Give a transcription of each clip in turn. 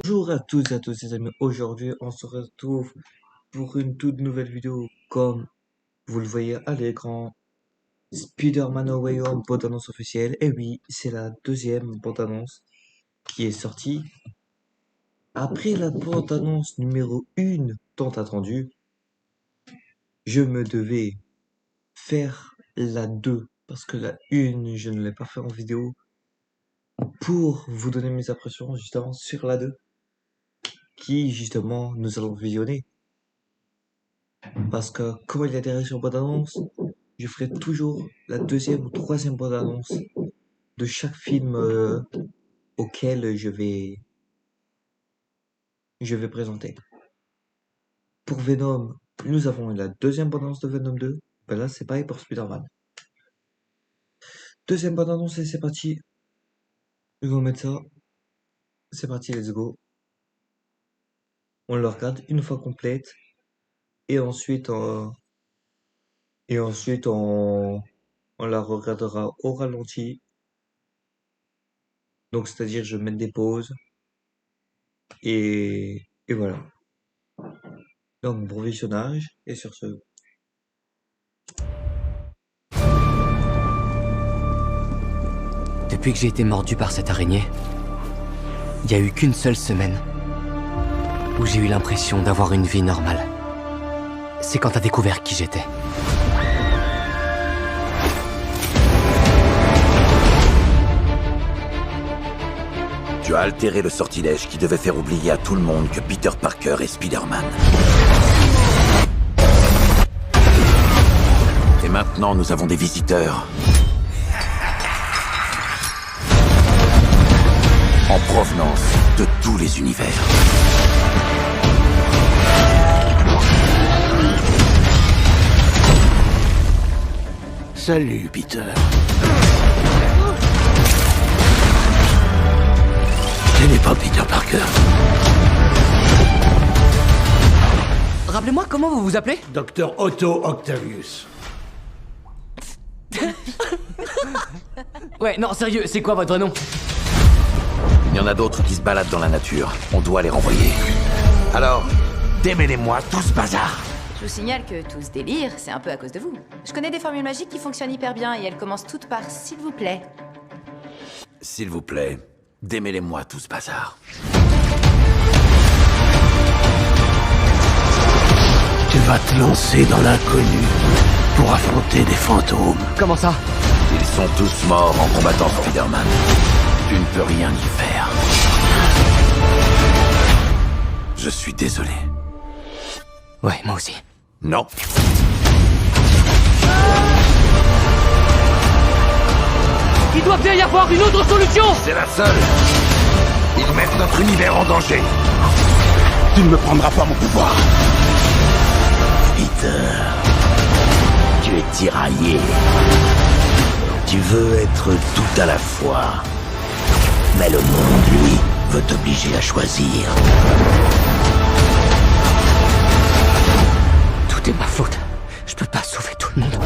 Bonjour à tous et à tous les amis, aujourd'hui on se retrouve pour une toute nouvelle vidéo comme vous le voyez à l'écran, Spider-Man No Way Home bande-annonce officielle, et oui c'est la deuxième bande-annonce qui est sortie. Après la bande-annonce numéro 1 tant attendue, je me devais faire la 2 parce que la 1 je ne l'ai pas fait en vidéo pour vous donner mes impressions justement sur la 2 qui justement nous allons visionner. Parce que quand il y a des réactions bande-annonce, je ferai toujours la deuxième ou troisième bande-annonce de chaque film auquel je vais présenter. Pour Venom, nous avons la deuxième bande-annonce de Venom 2. Ben là, c'est pareil pour Spider-Man. Deuxième bande-annonce et c'est parti. Nous allons mettre ça. C'est parti, let's go. On le regarde une fois complète et ensuite, on la regardera au ralenti. Donc, c'est-à-dire, je vais mettre des pauses et voilà. Donc, bon visionnage, et sur ce. Depuis que j'ai été mordu par cette araignée, il n'y a eu qu'une seule semaine où j'ai eu l'impression d'avoir une vie normale. C'est quand t'as découvert qui j'étais. Tu as altéré le sortilège qui devait faire oublier à tout le monde que Peter Parker est Spider-Man. Et maintenant, nous avons des visiteurs. En provenance de tous les univers. Salut, Peter. Je n'ai pas Peter Parker. Rappelez-moi comment vous vous appelez? Docteur Otto Octavius. Ouais, non, sérieux, c'est quoi votre nom? Il y en a d'autres qui se baladent dans la nature. On doit les renvoyer. Alors, démêlez-moi tout ce bazar. Je vous signale que tout ce délire, c'est un peu à cause de vous. Je connais des formules magiques qui fonctionnent hyper bien et elles commencent toutes par « s'il vous plaît ». S'il vous plaît, démêlez-moi tout ce bazar. Tu vas te lancer dans l'inconnu pour affronter des fantômes. Comment ça? Ils sont tous morts en combattant Spider-Man. Tu ne peux rien y faire. Je suis désolé. Ouais, moi aussi. Non. Il doit bien y avoir une autre solution! C'est la seule. Ils mettent notre univers en danger. Tu ne me prendras pas mon pouvoir. Peter, tu es tiraillé. Tu veux être tout à la fois. Mais le monde, lui, veut t'obliger à choisir. Tout est ma faute. Je peux pas sauver tout le monde.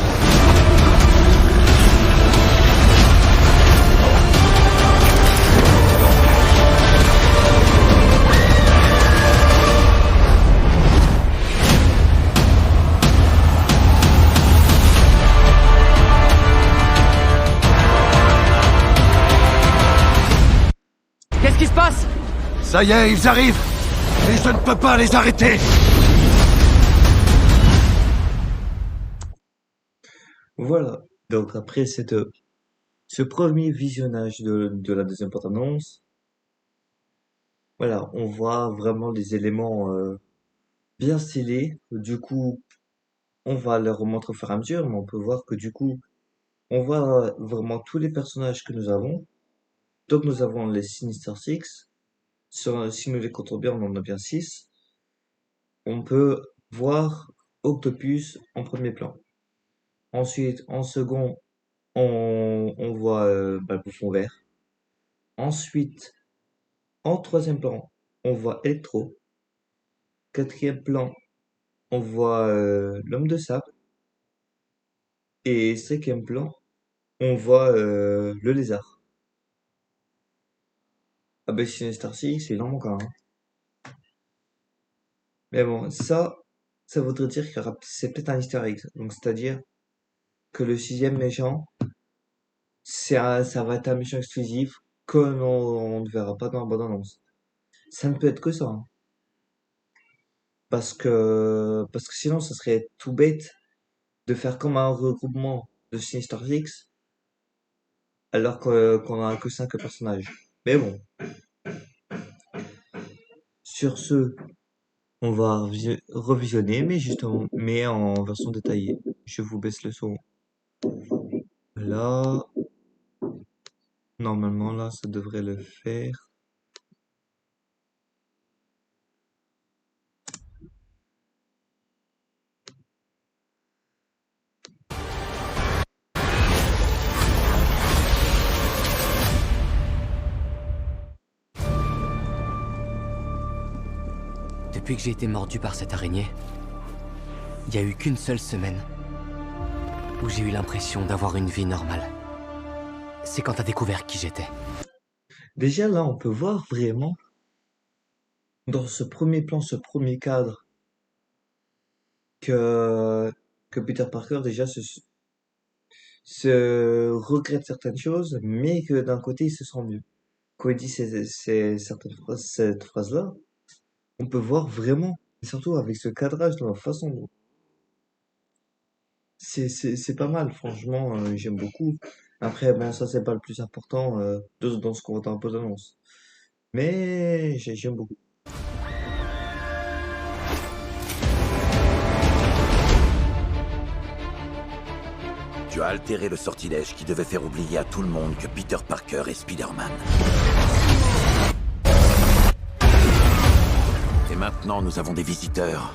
Qu'est-ce qui se passe? Ça y est, ils arrivent. Et je ne peux pas les arrêter. Voilà. Donc après ce premier visionnage de la deuxième bande-annonce, voilà, on voit vraiment les éléments bien stylés. Du coup, on va les remontrer au fur et à mesure, mais on peut voir que du coup, on voit vraiment tous les personnages que nous avons. Donc nous avons les Sinister Six. Si nous les comptons bien, on en a bien 6. On peut voir Octopus en premier plan. Ensuite, en second, on voit le bouffon vert. Ensuite, en troisième plan, on voit Electro. Quatrième plan, on voit l'homme de sable. Et cinquième plan, on voit le lézard. Ah ben Sinister Six, il en manque un, hein. Mais bon, ça voudrait dire c'est peut-être un easter egg. Donc, c'est-à-dire que le sixième méchant, ça va être un méchant exclusif que on ne verra pas dans la bande-annonce. Ça ne peut être que ça, hein. Parce que sinon, ça serait tout bête de faire comme un regroupement de Sinister Six alors qu'on a que 5 personnages. Mais bon, sur ce, on va revisionner, mais justement, mais en version détaillée. Je vous baisse le son. Là, normalement, là, ça devrait le faire. Depuis que j'ai été mordu par cette araignée, il n'y a eu qu'une seule semaine où j'ai eu l'impression d'avoir une vie normale. C'est quand t'as découvert qui j'étais. Déjà, là, on peut voir vraiment, dans ce premier plan, ce premier cadre, que, que Peter Parker, déjà, se regrette certaines choses, mais que d'un côté, il se sent mieux. Quand il dit certaines phrases, cette phrase-là, on peut voir vraiment, et surtout avec ce cadrage, de la façon dont c'est pas mal, franchement, j'aime beaucoup. Après, bon, ça, c'est pas le plus important dans ce qu'on voit dans la bande-annonce. Mais j'aime beaucoup. Tu as altéré le sortilège qui devait faire oublier à tout le monde que Peter Parker est Spider-Man. Et maintenant, nous avons des visiteurs.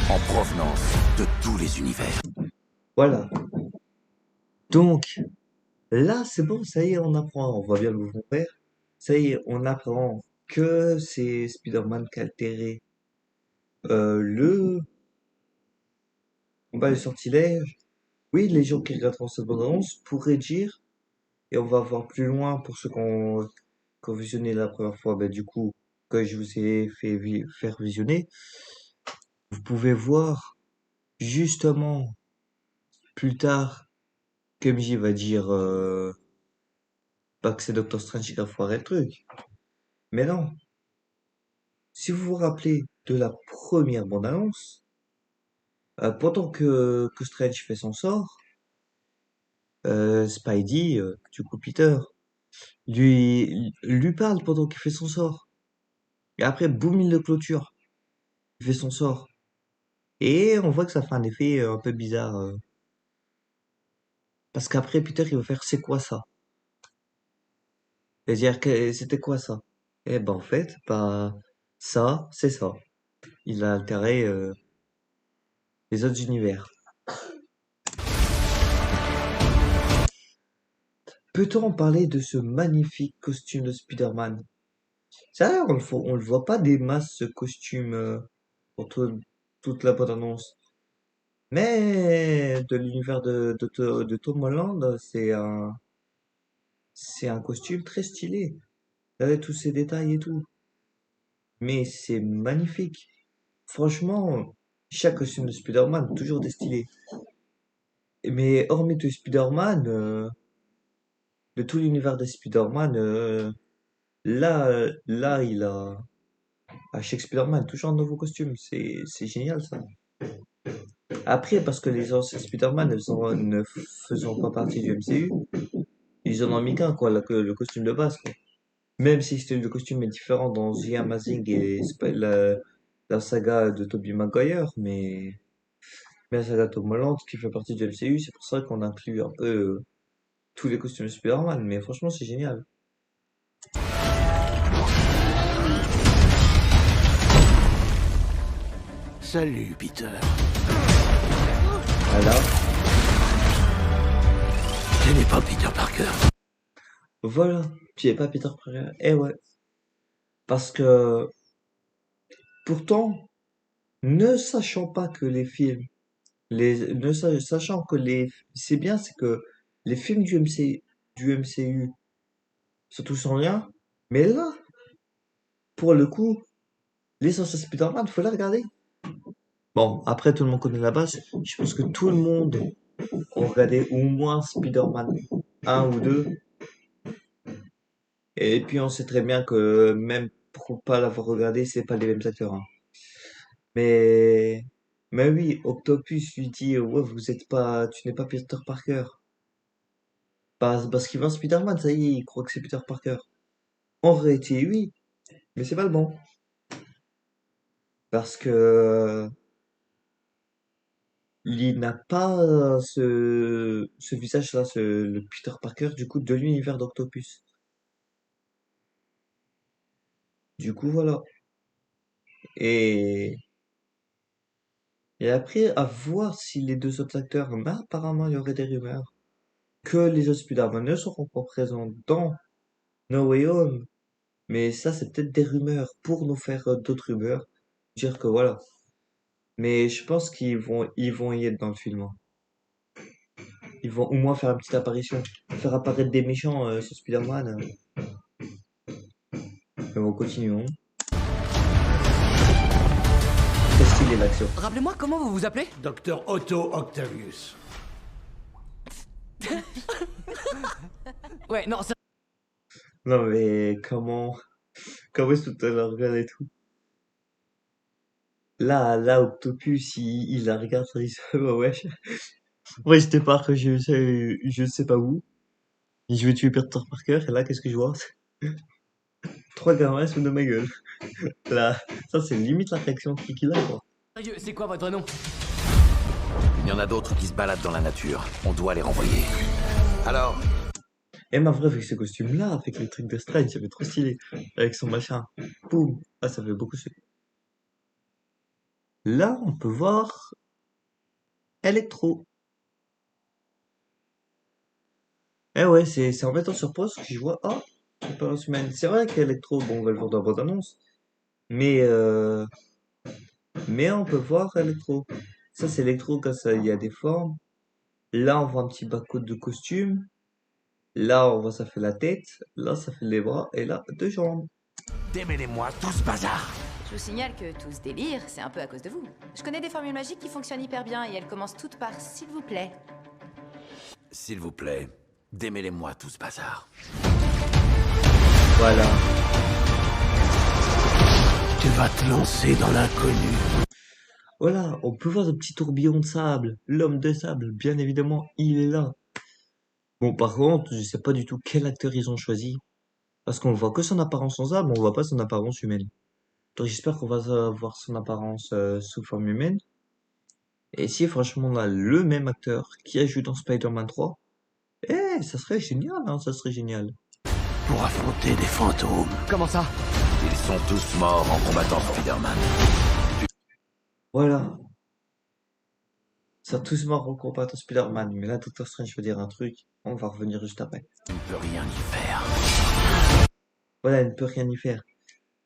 En provenance de tous les univers. Voilà. Donc, là, c'est bon, ça y est, on apprend. On voit bien le mouvement vert. Ça y est, on apprend que c'est Spider-Man qui a altéré le, le sortilège. Oui, les gens qui regarderont cette bande-annonce pourraient dire, et on va voir plus loin pour ceux qui ont visionné la première fois, ben, du coup, que je vous ai fait faire visionner, vous pouvez voir justement plus tard que MJ va dire pas que c'est Doctor Strange qui a foiré le truc. Mais non, si vous vous rappelez de la première bande-annonce, pendant que Strange fait son sort, Spidey, du coup Peter, lui parle pendant qu'il fait son sort. Et après, boum, il le clôture. Il fait son sort. Et on voit que ça fait un effet un peu bizarre. Parce qu'après, Peter, il va faire c'est quoi ça? C'est-à-dire que c'était quoi ça? Et ben en fait, bah ça, c'est ça. Il a altéré les autres univers. Peut-on parler de ce magnifique costume de Spider-Man? Ça, on le voit pas des masses ce costume pour toute la bande-annonce. Mais de l'univers de Tom Holland, c'est un costume très stylé, avec tous ces détails et tout. Mais c'est magnifique. Franchement, chaque costume de Spider-Man, toujours des stylés. Mais hormis de Spider-Man, de tout l'univers de Spider-Man, là, à chaque Spider-Man, toujours un nouveau costume. C'est génial, ça. Après, parce que les anciens Spider-Man ne faisant pas partie du MCU, ils en ont mis qu'un, quoi, le costume de base, quoi. Même si le costume est différent dans The Amazing et la saga de Tobey Maguire, mais la saga Tom Holland qui fait partie du MCU, c'est pour ça qu'on inclut un peu tous les costumes de Spider-Man. Mais franchement, c'est génial. Salut, Peter. Voilà. Je n'ai pas Peter Parker. Voilà. Tu es pas Peter Parker. Eh ouais. Parce que, pourtant, ne sachant pas que les films, sachant que c'est bien, c'est que les films du MCU sont tous en lien, mais là, pour le coup, l'essentiel Spider-Man, faut la regarder. Bon, après, tout le monde connaît la base. Je pense que tout le monde a regardé au moins Spider-Man un ou 2. Et puis, on sait très bien que même pour pas l'avoir regardé, c'est pas les mêmes acteurs, hein. Mais, mais oui, Octopus lui dit, ouais, tu n'es pas Peter Parker. Parce qu'il voit Spider-Man, ça y est, il croit que c'est Peter Parker. En réalité, oui, mais c'est pas le bon. Parce que il n'a pas ce visage-là, le Peter Parker, du coup, de l'univers d'Octopus. Du coup, voilà. Et, et après, à voir si les deux autres acteurs, mais apparemment, il y aurait des rumeurs que les autres Spider-Man ne seront pas présents dans No Way Home. Mais ça, c'est peut-être des rumeurs pour nous faire d'autres rumeurs. Dire que voilà. Mais je pense ils vont y être dans le film, hein. Ils vont au moins faire une petite apparition. Faire apparaître des méchants sur Spider-Man. Mais bon, continuons. Très stylé l'action. Rappelez-moi comment vous vous appelez? Docteur Otto Octavius. Ouais, non, ça... Non mais comment est-ce que tu la regardes et tout? Là, Octopus, il la regarde, il se dit, bah wesh. Ouais, j'étais pas que je sais pas où. Je vais tuer Peter Parker, et là, qu'est-ce que je vois? Trois gamins sous de ma gueule. Là, ça c'est limite la réaction qu'il a, quoi. Sérieux, c'est quoi votre nom? Il y en a d'autres qui se baladent dans la nature. On doit les renvoyer. Alors, Et ma vraie, avec ce costume-là, avec les trucs de Strange, ça fait trop stylé. Avec son machin. Boum. Ah, ça fait beaucoup stylé. Là, on peut voir Electro. Eh ouais, c'est en mettant sur pause que je vois, ah, Super Semaine. C'est vrai qu'Electro, bon, on va le voir dans la bande-annonce. Mais, euh, mais on peut voir Electro. Ça, c'est Electro quand il y a des formes. Là, on voit un petit bas-côte de costume. Là, on voit ça fait la tête. Là, ça fait les bras. Et là, deux jambes. démêlez-moi tout ce bazar. Je vous signale que tout ce délire, c'est un peu à cause de vous. Je connais des formules magiques qui fonctionnent hyper bien et elles commencent toutes par s'il vous plaît. S'il vous plaît, démêlez-moi tout ce bazar. Voilà. Tu vas te lancer dans l'inconnu. Voilà, on peut voir ce petit tourbillon de sable. L'homme de sable, bien évidemment, il est là. Bon, par contre, je sais pas du tout quel acteur ils ont choisi. Parce qu'on voit que son apparence en sable, on voit pas son apparence humaine. Donc j'espère qu'on va voir son apparence sous forme humaine. Et si franchement on a le même acteur qui a joué dans Spider-Man 3, ça serait génial, hein, ça serait génial. Pour affronter des fantômes. Comment ça? Ils sont tous morts en combattant Spider-Man. Voilà. Ça a tous mort en combattant Spider-Man. Mais là, Doctor Strange veut dire un truc. On va revenir juste après. On ne peut rien y faire. Voilà, il ne peut rien y faire.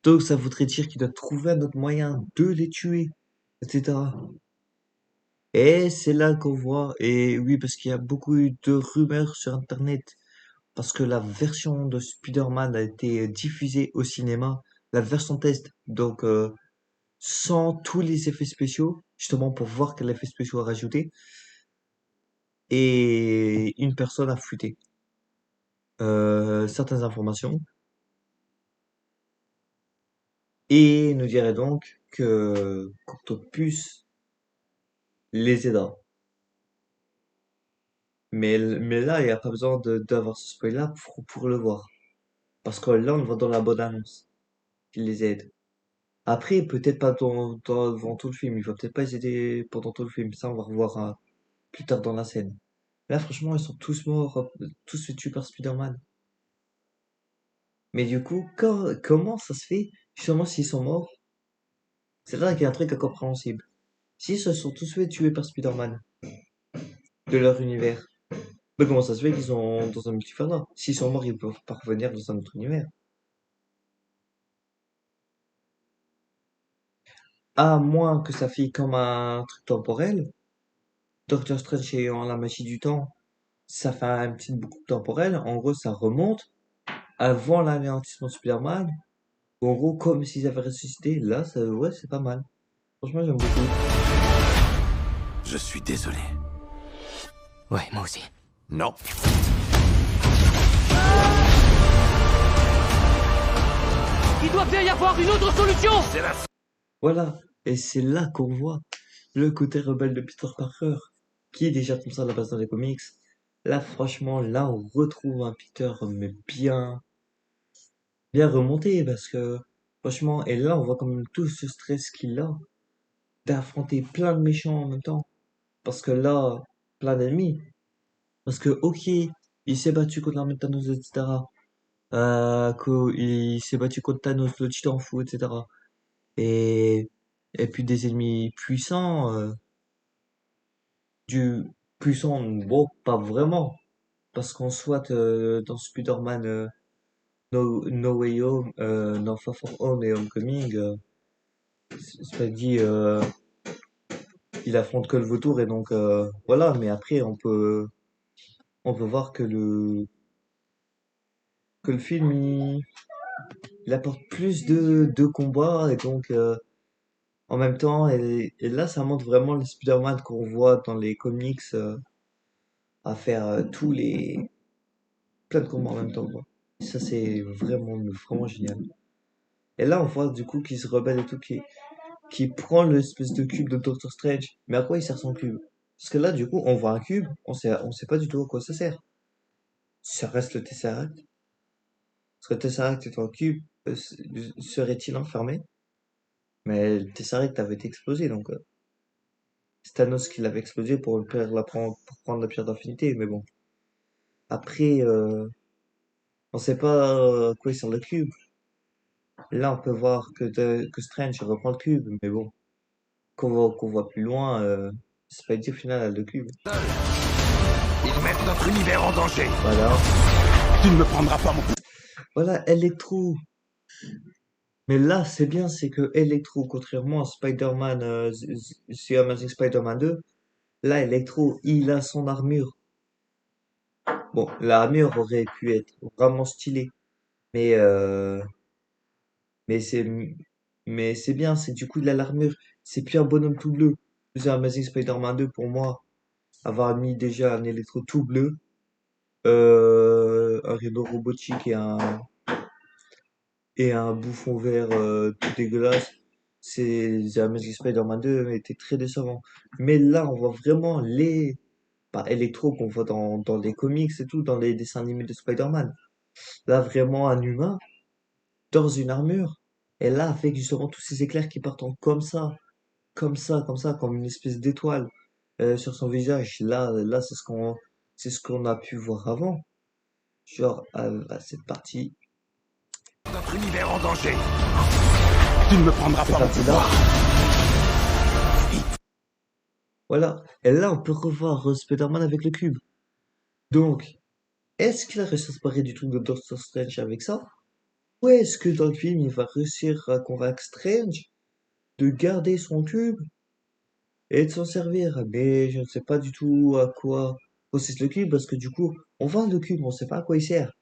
Donc ça voudrait dire qu'il doit trouver un autre moyen de les tuer, etc. Et c'est là qu'on voit, et oui, parce qu'il y a beaucoup eu de rumeurs sur Internet, parce que la version de Spider-Man a été diffusée au cinéma, la version test, donc sans tous les effets spéciaux, justement pour voir quel effet spéciaux à rajouter, et une personne a fuité certaines informations, et nous dirait donc que Octopus les aidera. Mais là, il n'y a pas besoin d'avoir ce spoil-là pour le voir. Parce que là, on le voit dans la bande-annonce, qu'il les aide. Après, peut-être pas devant tout le film, il va peut-être pas les aider pendant tout le film, ça on va revoir plus tard dans la scène. Là, franchement, ils sont tous morts, tous fait tuer par Spider-Man. Mais du coup, comment ça se fait, justement, s'ils sont morts? C'est là qu'il y a un truc incompréhensible. S'ils se sont tous fait tuer par Spider-Man, de leur univers, mais comment ça se fait qu'ils sont dans un multivers? S'ils sont morts, ils peuvent pas revenir dans un autre univers. À moins que ça fait comme un truc temporel. Doctor Strange ayant la magie du temps, ça fait une petite boucle temporelle. En gros, ça remonte avant l'anéantissement de Spider-Man. En gros, comme s'ils avaient ressuscité, là, ça, ouais, c'est pas mal. Franchement, j'aime beaucoup. Je suis désolé. Ouais, moi aussi. Non. Il doit bien y avoir une autre solution! C'est la Voilà. Et c'est là qu'on voit le côté rebelle de Peter Parker, qui est déjà comme ça à la base dans les comics. Là, franchement, là, on retrouve un Peter, mais bien remonté, parce que, franchement, et là, on voit quand même tout ce stress qu'il a d'affronter plein de méchants en même temps. Parce que là, plein d'ennemis. Parce que, ok, il s'est battu contre l'armée de Thanos, etc. Il s'est battu contre Thanos, le titan fou, etc. Et, et puis des ennemis puissants, du puissant, bon, pas vraiment. Parce qu'en soit, dans Spider-Man No Way Home, non, Far From Home et Homecoming, c'est pas dit, il affronte que le vautour et donc, voilà. Mais après, on peut voir que le film, il apporte plus de combats et donc, en même temps, et là, ça montre vraiment le Spider-Man qu'on voit dans les comics, à faire plein de combats en même temps, quoi. Ça, c'est vraiment génial. Et là, on voit du coup qu'il se rebelle et tout, qui prend l'espèce de cube de Doctor Strange. Mais à quoi il sert son cube? Parce que là, du coup, on voit un cube, on sait pas du tout à quoi ça sert. Ça reste le Tesseract. Parce que le Tesseract est un cube, serait-il enfermé? Mais le Tesseract avait été explosé, donc c'est Thanos qui l'avait explosé pour prendre la pierre d'infinité. Mais bon, après, on sait pas à quoi il sert le cube. Là, on peut voir que Strange reprend le cube, mais bon, qu'on voit plus loin, Spidey au final a le cube. Ils mettent notre univers en danger. Voilà. Tu ne me prendras pas mon... Voilà, Electro. Mais là, c'est bien, c'est que Electro, contrairement à Spider-Man, The Amazing Spider-Man 2, là, Electro, il a son armure. Bon, l'armure aurait pu être vraiment stylée, mais mais c'est mais c'est bien, c'est du coup il a l'armure, c'est plus un bonhomme tout bleu. The Amazing Spider-Man 2 pour moi, avoir mis déjà un Electro tout bleu, un rideau robotique et un bouffon vert tout dégueulasse, c'est The Amazing Spider-Man 2 était très décevant. Mais là, on voit vraiment pas Electro qu'on voit dans les comics et tout, dans les dessins animés de Spider-Man. Là, vraiment un humain dans une armure. Et là, avec justement tous ces éclairs qui partent comme ça, comme une espèce d'étoile sur son visage. Là, c'est ce qu'on a pu voir avant. Genre, à cette partie, Notre univers en danger. Tu ne me prendras cette pas mon partie-là. pouvoir. Voilà. Et là, on peut revoir Spider-Man avec le cube. Donc, est-ce qu'il a réussi à se barrer du truc de Doctor Strange avec ça? Ou est-ce que dans le film, il va réussir à convaincre Strange de garder son cube et de s'en servir? Mais je ne sais pas du tout à quoi consiste le cube, parce que du coup, on vend le cube, on sait pas à quoi il sert.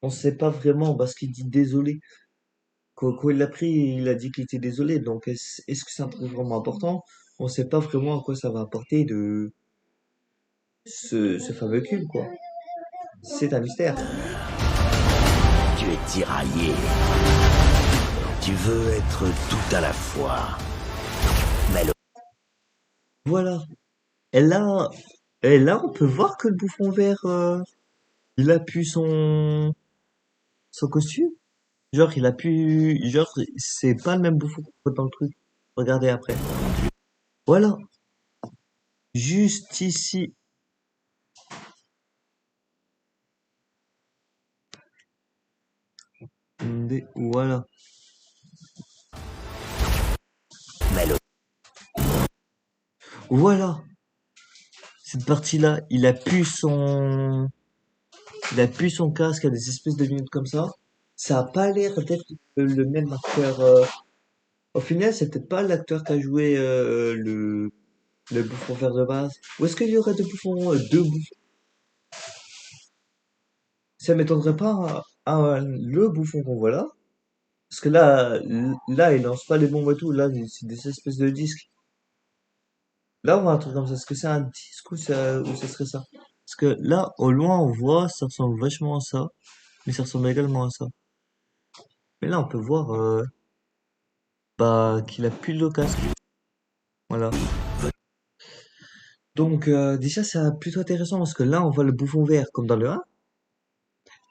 On sait pas vraiment, parce qu'il dit désolé. Quand il l'a pris, il a dit qu'il était désolé. Donc, est-ce que c'est un truc vraiment important? On sait pas vraiment à quoi ça va apporter de ce fameux cube, quoi. C'est un mystère. Tu es tiraillé. Tu veux être tout à la fois. Mais le Voilà. Et là, et là, on peut voir que le bouffon vert, il a pu son costume. Genre, genre, c'est pas le même bouffon qu'on voit dans le truc. Regardez après. Voilà. Juste ici. Voilà. mais le Voilà. Cette partie-là, il a pu son casque à des espèces de minutes comme ça. Ça a pas l'air d'être le même acteur. Au final, c'est peut-être pas l'acteur qui a joué le bouffon vert de base. Ou est-ce qu'il y aurait deux bouffons? Ça m'étonnerait pas le bouffon qu'on voit là. Parce que là, il lance pas les bombes et tout. Là, c'est des espèces de disques. Là, on voit un truc comme ça. Est-ce que c'est un disque ou ça serait ça? Parce que là, au loin, on voit, ça ressemble vachement à ça. Mais ça ressemble également à ça. Mais là, on peut voir, bah, qu'il a plus le casque. Voilà. Donc, déjà, c'est plutôt intéressant parce que là, on voit le bouffon vert comme dans le 1.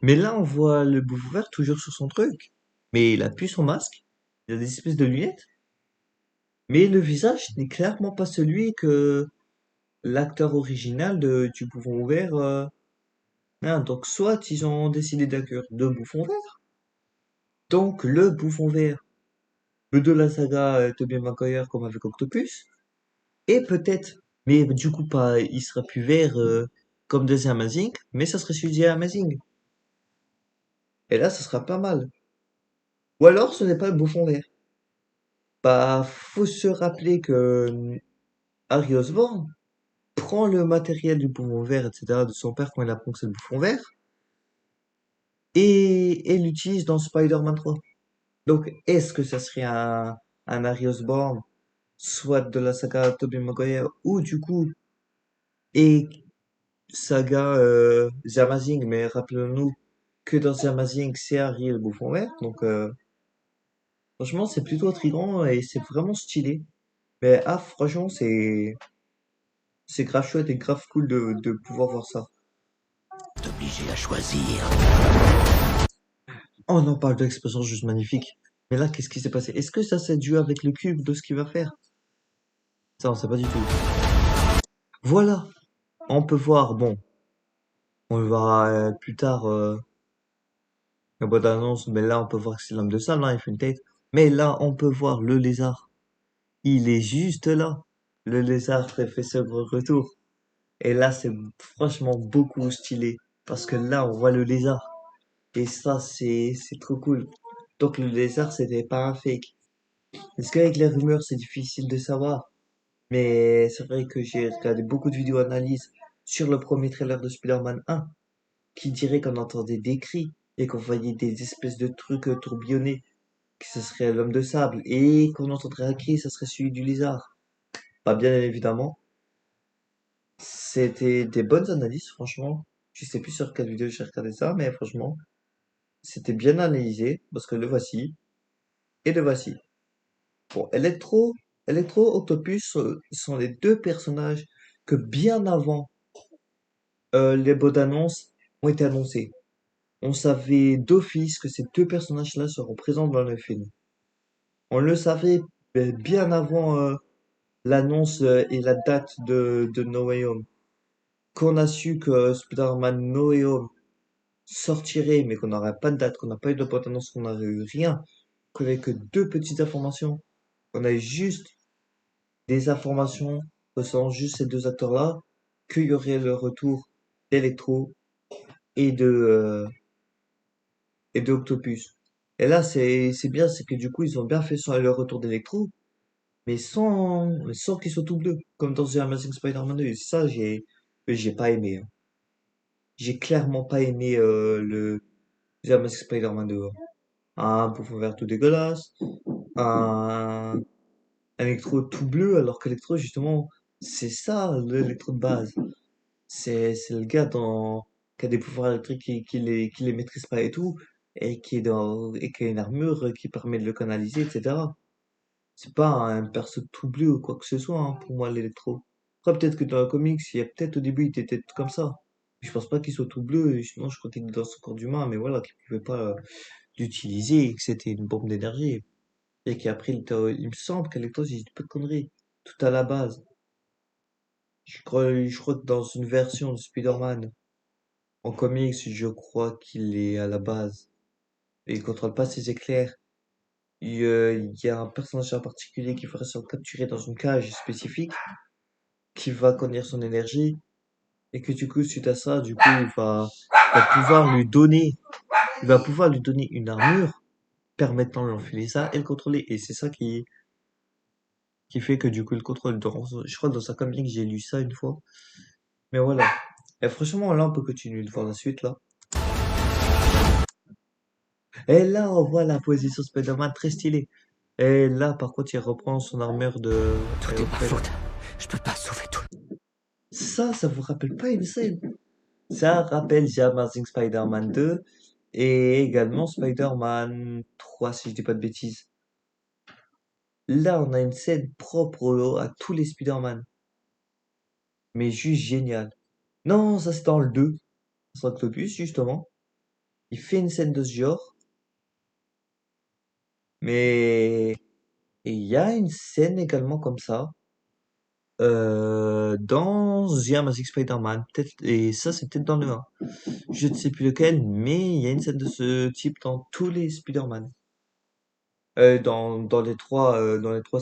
Mais là, on voit le bouffon vert toujours sur son truc. Mais il a plus son masque. Il a des espèces de lunettes. Mais le visage n'est clairement pas celui que l'acteur original du bouffon vert. Donc, soit ils ont décidé d'inclure deux bouffons verts. Donc, le bouffon vert, le de la saga Tobey Maguire comme avec Octopus. Et peut-être, mais du coup, pas, il sera plus vert comme The Amazing, mais ça serait celui The Amazing. Et là, ça sera pas mal. Ou alors, ce n'est pas le bouffon vert. Bah, faut se rappeler que Harry Osborn prend le matériel du bouffon vert, etc., de son père quand il apprend que c'est le bouffon vert, et l'utilise dans Spider-Man 3. Donc, est-ce que ça serait un Harry Osborn, soit de la saga Tobey Maguire, ou du coup, et saga The Amazing, mais rappelons-nous que dans The Amazing, c'est Harry le bouffon vert, donc franchement, c'est plutôt intriguant et c'est vraiment stylé. Mais franchement, c'est grave chouette et grave cool de pouvoir voir ça. T'obliger à choisir. Oh, on en parle de l'expression juste magnifique. Mais là, qu'est-ce qui s'est passé? Est-ce que ça c'est dû avec le cube de ce qu'il va faire? Ça, on sait pas du tout. Voilà, on peut voir, bon, on le verra plus tard, la boîte d'annonce, mais là, on peut voir que c'est l'homme de salle, hein, il fait une tête. Mais là, on peut voir le lézard. Il est juste là. Le lézard fait ce retour. Et là, c'est franchement beaucoup stylé. Parce que là, on voit le lézard. Et ça, c'est trop cool. Donc le lézard, c'était pas un fake. Est-ce qu'avec les rumeurs, c'est difficile de savoir? Mais c'est vrai que j'ai regardé beaucoup de vidéos analyses sur le premier trailer de Spider-Man 1, qui dirait qu'on entendait des cris et qu'on voyait des espèces de trucs tourbillonnés, que ce serait l'homme de sable, et qu'on entendrait un cri, ça serait celui du lézard. Pas bien évidemment. C'était des bonnes analyses, franchement. Je sais plus sur quelle vidéo j'ai regardé ça, mais franchement, c'était bien analysé, parce que le voici, et le voici. Bon, Electro, Octopus sont les deux personnages que bien avant les bandes annonces ont été annoncés. On savait d'office que ces deux personnages-là seront présents dans le film. On le savait bien avant l'annonce et la date de No Way Home. Qu'on a su que Spider-Man No Way Home sortirait, mais qu'on n'aurait pas de date, qu'on n'a pas eu de bande annonce, qu'on n'aurait eu rien, qu'on avait que deux petites informations. On a eu juste des informations concernant juste ces deux acteurs-là, qu'il y aurait le retour d'Electro et de Octopus. Et là, c'est bien, c'est que du coup, ils ont bien fait le retour d'Electro, mais sans qu'ils soient tous bleus, comme dans The Amazing Spider-Man 2. Et ça, j'ai pas aimé, hein. J'ai clairement pas aimé le The Amazing Spider-Man 2, hein. Un bouffon vert tout dégueulasse, un Electro tout bleu, alors qu'Electro, justement, c'est ça, l'Electro de base. C'est le gars qui a des pouvoirs électriques qui les maîtrise pas et tout, et qui a une armure qui permet de le canaliser, etc. C'est pas un perso tout bleu ou quoi que ce soit, hein, pour moi, l'Electro. Après, peut-être que dans la comics, il y a peut-être au début, il était comme ça. Je pense pas qu'il soit tout bleu, et sinon je crois qu'il est dans son corps d'humain, mais voilà, qu'il pouvait pas l'utiliser, et que c'était une bombe d'énergie. Et qu'après, il me semble qu'Electro, j'ai dit pas de conneries, tout à la base. Je crois que dans une version de Spider-Man, en comics, je crois qu'il est à la base. Et il contrôle pas ses éclairs. Il y a un personnage en particulier qui ferait se capturer dans une cage spécifique, qui va contenir son énergie, et que du coup, suite à ça, du coup, va pouvoir lui donner, il va pouvoir lui donner une armure permettant de l'enfiler ça et le contrôler. Et c'est ça qui fait que du coup, il contrôle. Je crois que dans un comic, j'ai lu ça une fois. Mais voilà. Et franchement, là, on peut continuer de voir la suite, là. Et là, on voit la position Spider-Man très stylée. Et là, par contre, il reprend son armure de Tout est Iron ma Spider. faute. Je peux pas sauver tout. Ça vous rappelle pas une scène? Ça rappelle The Amazing Spider-Man 2 et également Spider-Man 3, si je dis pas de bêtises. Là, on a une scène propre à tous les Spider-Man, mais juste génial. Non, ça c'est dans le 2. C'est Octopus, justement. Il fait une scène de ce genre, mais et il y a une scène également comme ça dans The Amazing Spider-Man, peut-être, et ça c'est peut-être dans le 1. Je ne sais plus lequel, mais il y a une scène de ce type dans tous les Spider-Man. Dans les trois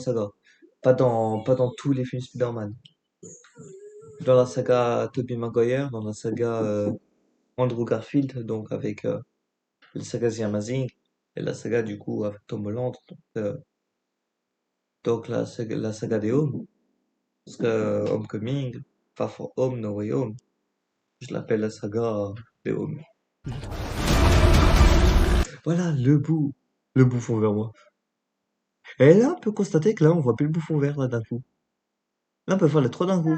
sagas. Pas dans tous les films Spider-Man. Dans la saga Tobey Maguire, dans la saga Andrew Garfield, donc avec la saga The Amazing, et la saga du coup avec Tom Holland, donc la saga des Home, parce que Homecoming, Far From Home, No Way Home, je l'appelle la saga des Home. Voilà, le bouffon vert moi. Et là, on peut constater que là, on voit plus le bouffon vert là d'un coup. Là, on peut faire les trois d'un coup.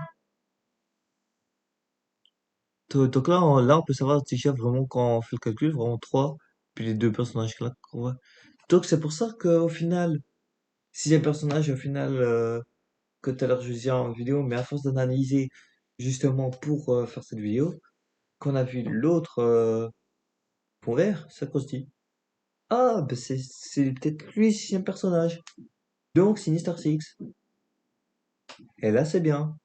Donc là, on peut savoir déjà vraiment quand on fait le calcul, vraiment trois, puis les deux personnages là qu'on voit. Donc c'est pour ça qu'au final, sixième personnage au final que tout à l'heure je disais en vidéo, mais à force d'analyser justement pour faire cette vidéo, qu'on a vu l'autre fond vert, c'est qu'on se dit, ah ben c'est peut-être lui le sixième personnage. Donc Sinister Six. Et là c'est bien.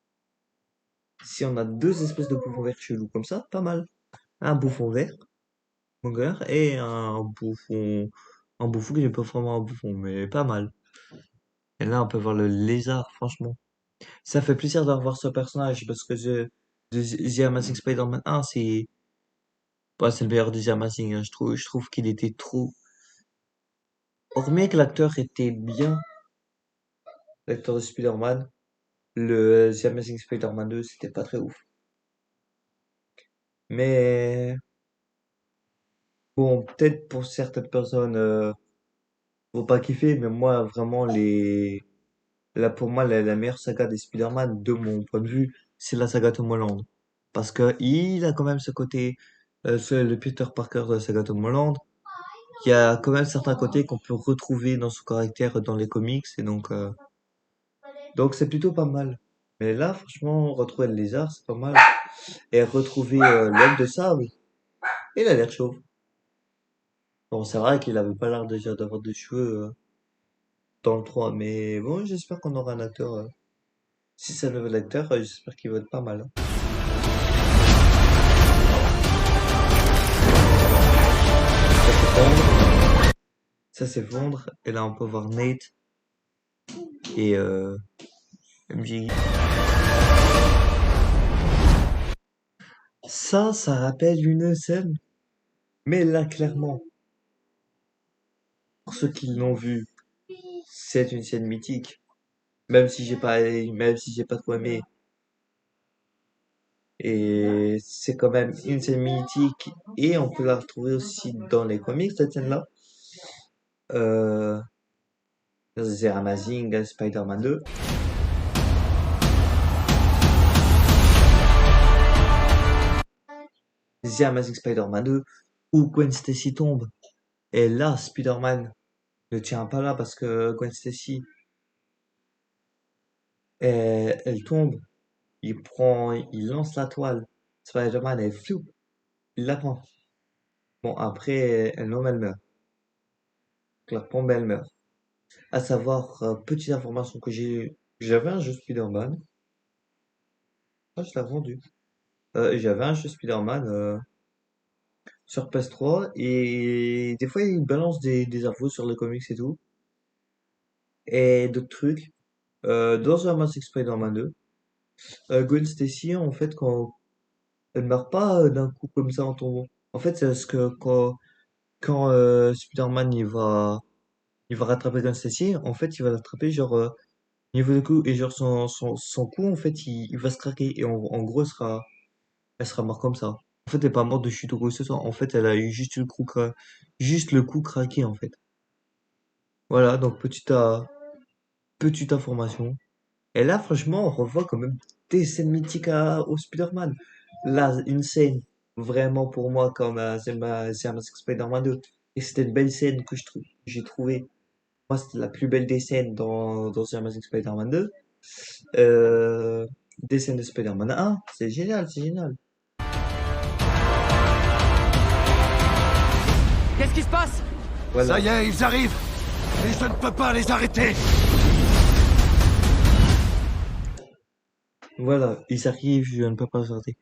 Si on a deux espèces de bouffons verts chelous comme ça, pas mal. Un bouffon vert Monger et un bouffon qui n'est pas vraiment un bouffon, mais pas mal. Et là, on peut voir le lézard, franchement. Ça fait plaisir de revoir ce personnage parce que The Amazing Spider-Man 1, c'est le meilleur des Amazing, hein. Je trouve qu'il était trop, hormis que l'acteur était bien, l'acteur de Spider-Man, le The Amazing Spider-Man 2, c'était pas très ouf. Mais, bon, peut-être pour certaines personnes, vont pas kiffer, mais moi, vraiment, là, pour moi, la meilleure saga des Spider-Man, de mon point de vue, c'est la saga Tom Holland. Parce que il a quand même ce côté, le Peter Parker de la saga Tom Holland. Il y a quand même certains côtés qu'on peut retrouver dans son caractère dans les comics, et donc c'est plutôt pas mal. Mais là, franchement, retrouver le lézard, c'est pas mal. Et retrouver l'homme de sable, il a l'air chauve. Bon, c'est vrai qu'il avait pas l'air déjà d'avoir des cheveux dans le 3, mais bon, j'espère qu'on aura un acteur. Si c'est un nouvel acteur, j'espère qu'il va être pas mal, hein. Ça s'effondre, ça s'effondre, et là on peut voir Nate et MJ. Ça rappelle une scène, mais là clairement, pour ceux qui l'ont vu, c'est une scène mythique. Même si j'ai pas trop aimé, et c'est quand même une scène mythique, et on peut la retrouver aussi dans les comics cette scène-là. Euh, The Amazing Spider-Man 2. The Amazing Spider-Man 2, où Gwen Stacy tombe. Et là, Spider-Man ne tient pas là parce que Gwen Stacy, elle tombe. Il lance la toile. Spider-Man, elle floupe, il la prend. Bon, après, elle meurt. La pompe, elle meurt. À savoir, petite information que j'avais un jeu Spider-Man. Ah, je l'ai vendu. J'avais un jeu Spider-Man sur PS3 et des fois il balance des infos sur les comics et tout et d'autres trucs. Dans Amazing Spider-Man 2, Gwen Stacy, en fait, quand elle meurt pas d'un coup comme ça en tombant. En fait, c'est parce que quand Spider-Man il va rattraper Gwen Stacy, en fait, il va l'attraper genre niveau de coup et genre son cou en fait il va se craquer et en gros elle sera morte comme ça. En fait, elle est pas morte de chute ou quoi que ce soit. En fait, elle a eu juste le coup craqué, en fait. Voilà, donc petite information. Et là, franchement, on revoit quand même des scènes mythiques au Spider-Man. Là, une scène, vraiment pour moi, comme c'est Amazing Spider-Man 2. Et c'était une belle scène que j'ai trouvé. Moi, c'était la plus belle des scènes dans The Amazing Spider-Man 2. Des scènes de Spider-Man 1, c'est génial, c'est génial. Qu'est-ce qui se passe? Ça Voilà, y est, ils arrivent. Et je ne peux pas les arrêter. voilà, ils arrivent, je ne peux pas sortir.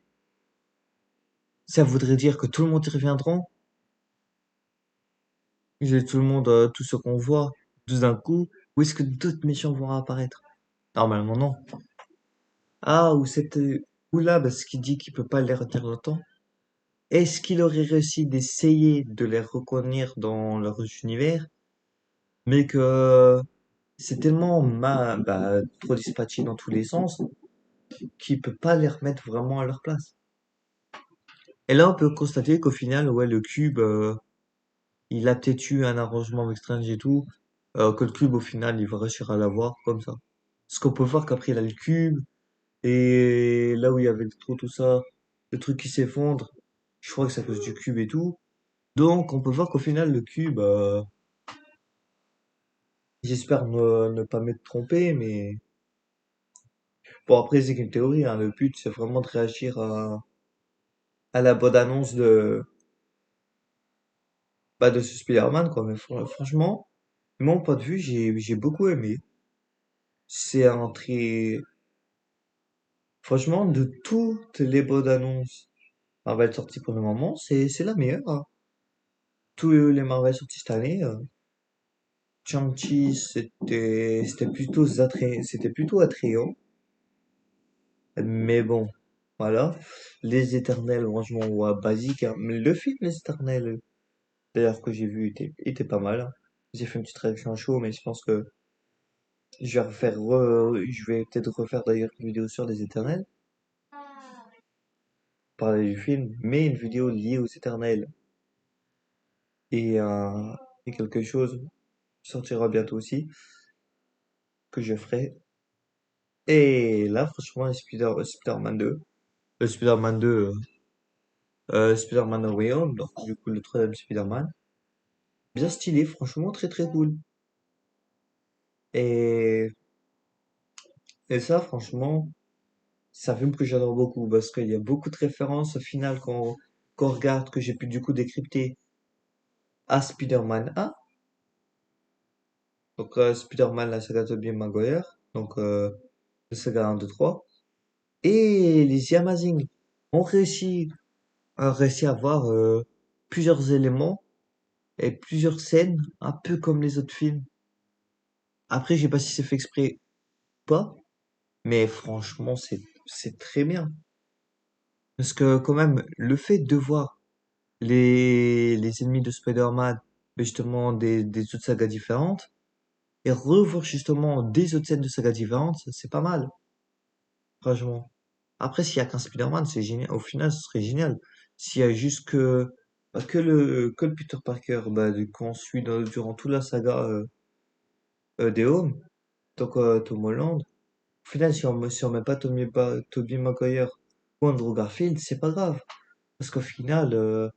Ça voudrait dire que tout le monde y reviendra. J'ai tout le monde, tout ce qu'on voit, tout d'un coup. Ou est-ce que d'autres méchants vont apparaître? Normalement, non. Ah, ou là, parce qu'il dit qu'il peut pas les retenir longtemps. Est-ce qu'il aurait réussi d'essayer de les reconnaître dans leur univers, mais que c'est tellement trop dispatché dans tous les sens qu'il peut pas les remettre vraiment à leur place. Et là, on peut constater qu'au final, ouais, le cube, il a peut-être eu un arrangement avec Strange et tout, que le cube, au final, il va réussir à l'avoir comme ça. Parce qu'on peut voir qu'après, il a le cube, et là où il y avait trop tout ça, le truc qui s'effondre, je crois que c'est à cause du cube et tout. Donc, on peut voir qu'au final, le cube, j'espère ne pas m'être trompé, mais bon, après, c'est qu'une théorie, hein. Le but, c'est vraiment de réagir à la bonne annonce de ce Spider-Man, quoi. Mais franchement, de mon point de vue, j'ai beaucoup aimé. C'est un très, franchement, de toutes les bonnes annonces Marvel sorties pour le moment, c'est la meilleure, hein. Tous les Marvel sortis cette année, Shang-Chi, c'était plutôt attrayant. Mais bon, voilà. Les Éternels, franchement, ouais, basique, hein. Mais le film Les Éternels, d'ailleurs, que j'ai vu, était pas mal, hein. J'ai fait une petite réaction chaud, mais je pense que je vais peut-être refaire d'ailleurs une vidéo sur Les Éternels, parler du film, mais une vidéo liée aux Éternels et, euh, et quelque chose sortira bientôt aussi, que je ferai. Et là, franchement, Spider-Man 2, Spider-Man 2, Spider-Man No Way Home, donc du coup le troisième Spider-Man, bien stylé, franchement très très cool. Et, et ça, franchement, c'est un film que j'adore beaucoup parce qu'il y a beaucoup de références au final qu'on regarde, que j'ai pu du coup décrypter à Spider-Man 1, donc Spider-Man, la saga de Tobey Maguire, donc la saga 1, 2, 3, et les The Amazing ont réussi à avoir plusieurs éléments et plusieurs scènes, un peu comme les autres films. Après, je sais pas si c'est fait exprès ou pas, mais franchement, c'est très bien. Parce que quand même, le fait de voir les ennemis de Spider-Man, mais justement des autres sagas différentes, et revoir justement des autres scènes de sagas différentes, c'est pas mal, franchement. Après, s'il y a qu'un Spider-Man, c'est génial. Au final, ce serait génial. S'il y a juste que le Peter Parker, qu'on suit durant toute la saga des Home, donc Tom Holland. Au final, si on met pas Tobey Maguire ou Andrew Garfield, c'est pas grave. Parce qu'au final,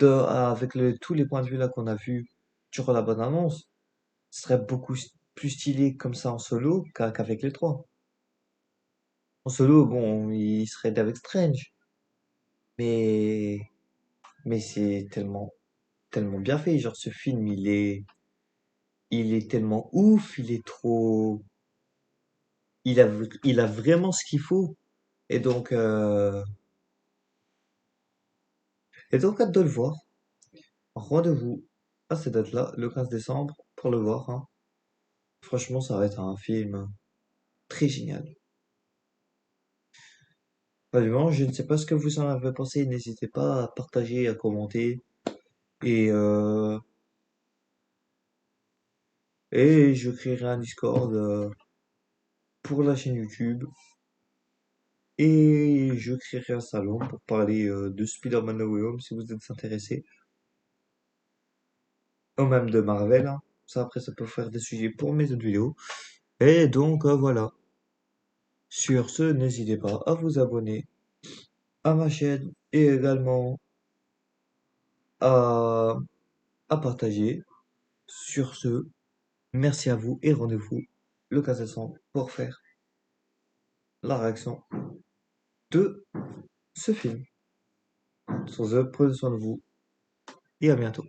avec tous les points de vue là qu'on a vus durant la bonne annonce, ce serait beaucoup plus stylé comme ça en solo qu'avec les trois. En solo, bon, il serait avec Strange, mais c'est tellement bien fait. Genre ce film, il est tellement ouf, il a vraiment ce qu'il faut. Et donc, euh, et donc hâte de le voir. Rendez-vous à cette date-là, le 15 décembre, pour le voir, hein. Franchement, ça va être un film très génial. Vraiment, je ne sais pas ce que vous en avez pensé. N'hésitez pas à partager, à commenter. Et, euh, et je créerai un Discord pour la chaîne YouTube. Et je créerai un salon pour parler de Spider-Man No Way Home si vous êtes intéressés. Ou même de Marvel, hein. Ça, après, ça peut faire des sujets pour mes autres vidéos. Et donc, voilà. Sur ce, n'hésitez pas à vous abonner à ma chaîne et également à, à partager. Sur ce, merci à vous et rendez-vous le cas échéant pour faire la réaction de ce film. Sur ce, prenez soin de vous et à bientôt.